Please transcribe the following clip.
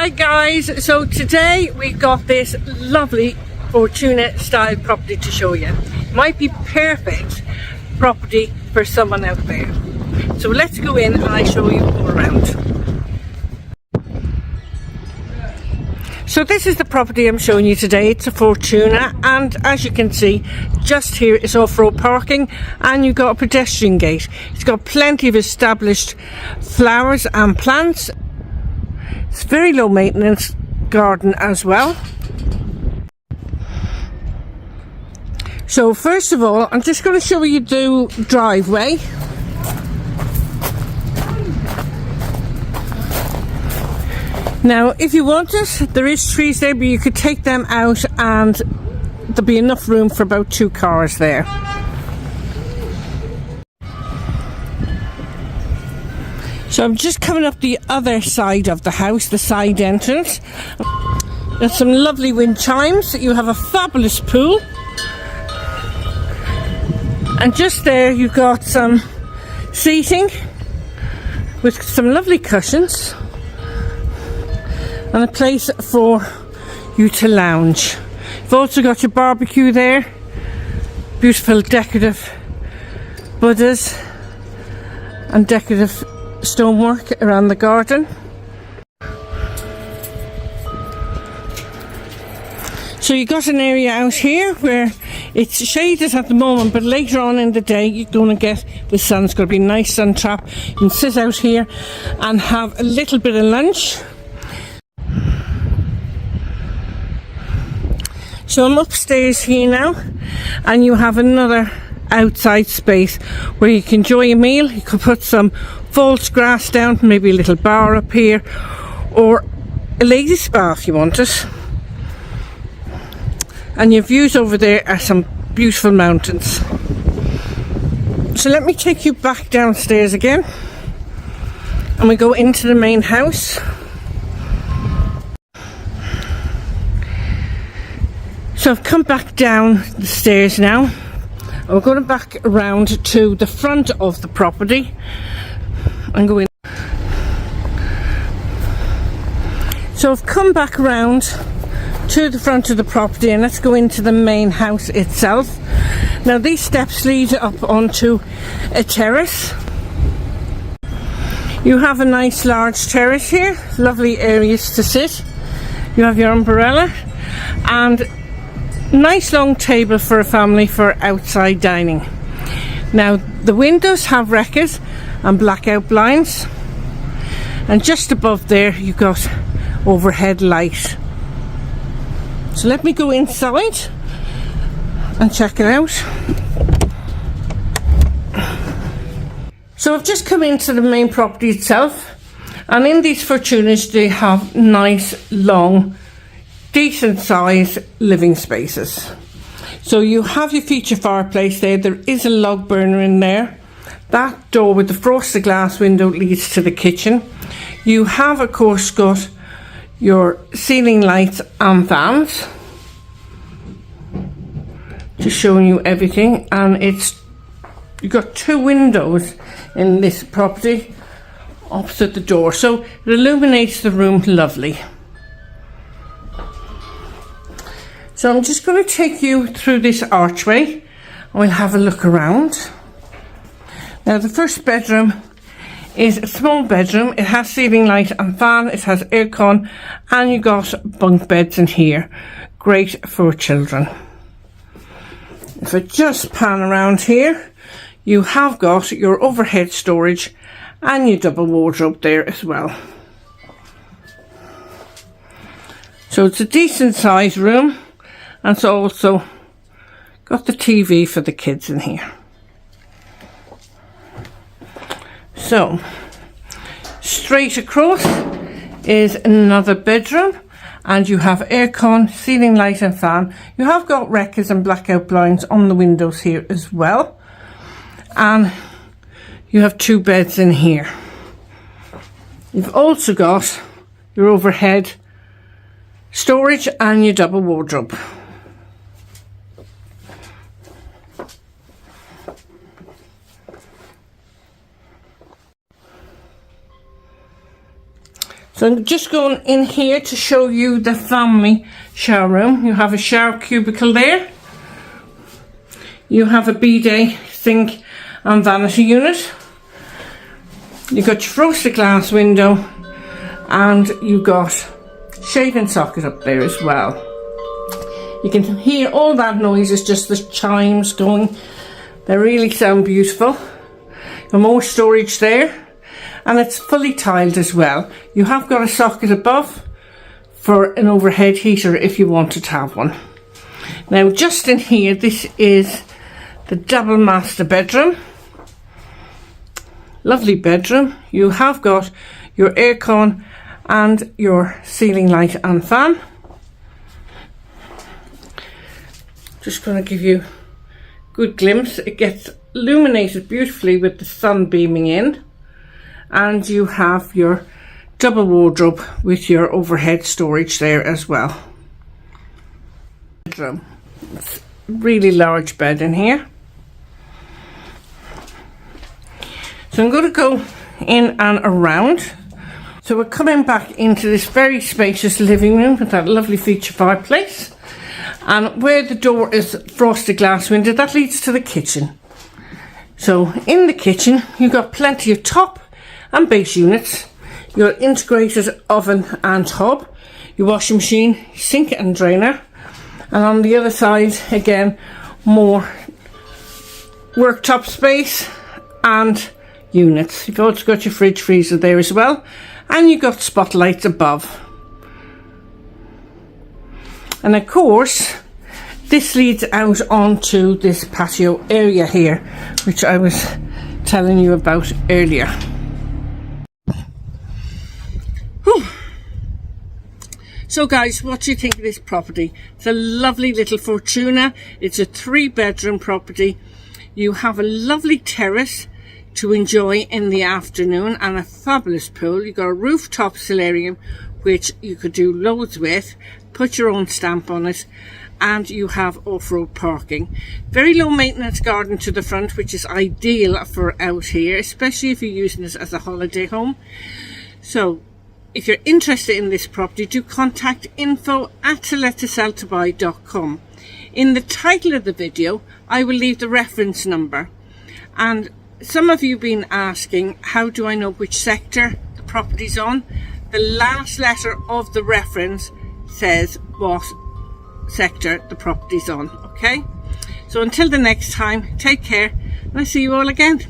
Hi guys, so today we've got this lovely Fortuna style property to show you. Might be perfect property for someone out there. So let's go in and I show you all around. So this is the property I'm showing you today. It's a Fortuna, and as you can see, just here is off-road parking and you've got a pedestrian gate. It's got plenty of established flowers and plants. It's very low maintenance garden as well. So first of all, I'm just going to show you the driveway. Now if you wanted, there is trees there, but you could take them out and there'll be enough room for about 2 cars there. So I'm just coming up the other side of the house, the side entrance. There's some lovely wind chimes. You have a fabulous pool. And just there you've got some seating with some lovely cushions and a place for you to lounge. You've also got your barbecue there. Beautiful decorative Buddhas and decorative stonework around the garden. So you got an area out here where it's shaded at the moment, but later on in the day you're going to get the sun's going to be nice sun trap. You can sit out here and have a little bit of lunch. So I'm upstairs here now, and you have another outside space where you can enjoy a meal. You could put some false grass down, maybe a little bar up here, or a ladies spa if you want it. And your views over there are some beautiful mountains. So let me take you back downstairs again, and we go into the main house. So I've come back down the stairs now. We're going back around to the front of the property and go in. So I've come back around to the front of the property, and let's go into the main house itself. Now these steps lead up onto a terrace. You have a nice large terrace here, lovely areas to sit. You have your umbrella and nice long table for a family for outside dining. Now the windows have reccas and blackout blinds, and just above there you've got overhead light. So let me go inside and check it out. So I've just come into the main property itself, and in these Fortunas they have nice long decent size living spaces. So you have your feature fireplace there. There is a log burner in there. That door with the frosted glass window leads to the kitchen. You have of course got your ceiling lights and fans, just showing you everything. And you've got 2 windows in this property opposite the door, so it illuminates the room lovely. So I'm just going to take you through this archway and we'll have a look around. Now the first bedroom is a small bedroom. It has ceiling light and fan, it has aircon, and you got bunk beds in here. Great for children. If I just pan around here, you have got your overhead storage and your double wardrobe there as well. So it's a decent sized room. And it's also got the TV for the kids in here. So straight across is another bedroom, and you have aircon, ceiling light and fan. You have got reccas and blackout blinds on the windows here as well, and you have 2 beds in here. You've also got your overhead storage and your double wardrobe. So I'm just going in here to show you the family shower room. You have a shower cubicle there. You have a bidet, sink and vanity unit. You've got your frosted glass window and you've got shaving socket up there as well. You can hear all that noise, is just the chimes going. They really sound beautiful. More storage there, and it's fully tiled as well. You have got a socket above for an overhead heater if you wanted to have one. Now just in here, this is the double master bedroom. Lovely bedroom. You have got your aircon and your ceiling light and fan. Just going to give you a good glimpse. It gets illuminated beautifully with the sun beaming in, and you have your double wardrobe with your overhead storage there as well. Bedroom. It's a really large bed in here. So I'm going to go in and around. So we're coming back into this very spacious living room with that lovely feature fireplace, and where the door is frosted glass window, that leads to the kitchen. So in the kitchen you've got plenty of top and base units, your integrated oven and hob, your washing machine, sink and drainer, and on the other side again more worktop space and units. You've also got your fridge freezer there as well, and you've got spotlights above. And of course this leads out onto this patio area here, which I was telling you about earlier. Whew. So guys, what do you think of this property? It's a lovely little Fortuna. It's a 3-bedroom property. You have a lovely terrace to enjoy in the afternoon and a fabulous pool. You've got a rooftop solarium which you could do loads with, put your own stamp on it, and you have off-road parking. Very low maintenance garden to the front, which is ideal for out here, especially if you're using this as a holiday home. So if you're interested in this property, do contact info@tolettoseltobuy.com. In the title of the video I will leave the reference number, and some of you have been asking, how do I know which sector the property's on? The last letter of the reference says what sector the property's on. Okay, so until the next time, take care, and I'll see you all again.